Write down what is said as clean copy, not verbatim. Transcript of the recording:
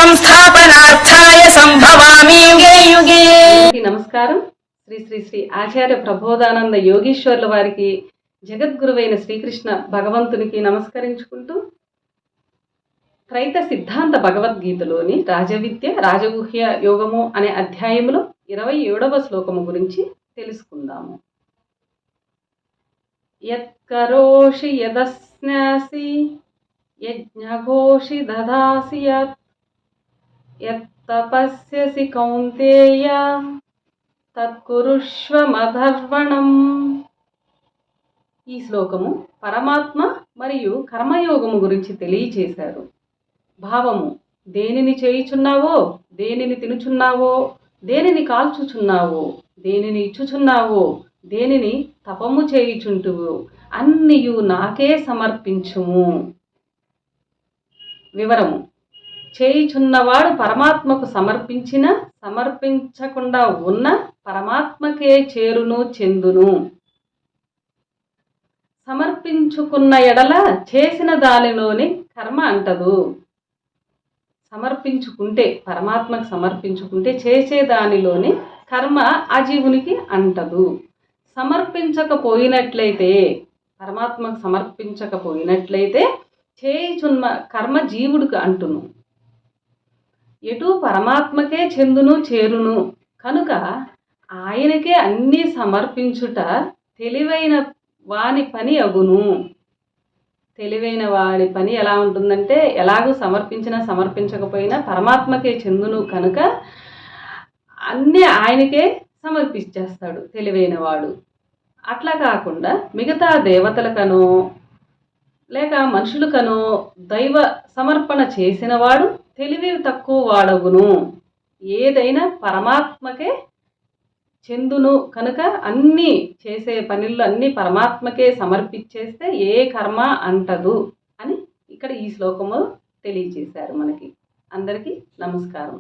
సంస్థాపనార్థాయ సంభవామి యుగే యుగే. నమస్కారం. శ్రీ శ్రీ శ్రీ ఆచార్య ప్రబోధానంద యోగీశ్వర్ల వారికి, జగద్గురువైన శ్రీకృష్ణ భగవంతునికి నమస్కరించుకుంటూ త్రైత సిద్ధాంత భగవద్గీతలోని రాజవిద్య రాజగుహ్య యోగము అనే అధ్యాయములో 27వ శ్లోకము గురించి తెలుసుకుందాము. యత్కరోషి యదస్నాసి యజ్ఞఘోషి దదాసి యత్తపస్యసి కౌంతేయ తత్కురుష్వ మధర్వణం. ఈ శ్లోకము పరమాత్మ మరియు కర్మయోగము గురించి తెలియచేశారు. భావము: దేనిని చేయుచున్నావో, దేనిని తినుచున్నావో, దేనిని కాల్చుచున్నావో, దేనిని ఇచ్చుచున్నావో, దేనిని తపము చేయుచుంటువో అన్నియు నాకే సమర్పించుము. వివరము: చేయుచున్నవాడు పరమాత్మకు సమర్పించిన, సమర్పించకుండా ఉన్న పరమాత్మకే చేరును చెందును. సమర్పించుకున్న ఎడల చేసిన దానిలోని కర్మ అంటదు. సమర్పించుకుంటే, పరమాత్మకు సమర్పించుకుంటే చేసే దానిలోని కర్మ ఆ జీవునికి అంటదు. సమర్పించకపోయినట్లయితే, పరమాత్మకు సమర్పించకపోయినట్లయితే చేయుచున్న కర్మ జీవుడికి అంటును. ఎటు పరమాత్మకే చెందును చేరును కనుక ఆయనకే అన్నీ సమర్పించుట తెలివైన వాని పని అగును. తెలివైన వాడి పని ఎలా ఉంటుందంటే, ఎలాగూ సమర్పించినా సమర్పించకపోయినా పరమాత్మకే చెందును కనుక అన్నీ ఆయనకే సమర్పించేస్తాడు తెలివైన వాడు. అట్లా కాకుండా మిగతా దేవతలకనో లేక మనుషులకనో దైవ సమర్పణ చేసిన వాడు తెలివి తక్కువ వాడగును. ఏదైనా పరమాత్మకే చెందును కనుక అన్నీ చేసే పనులు అన్నీ పరమాత్మకే సమర్పించేస్తే ఏ కర్మ అంటదు అని ఇక్కడ ఈ శ్లోకము తెలియజేశారు మనకి. అందరికీ నమస్కారం.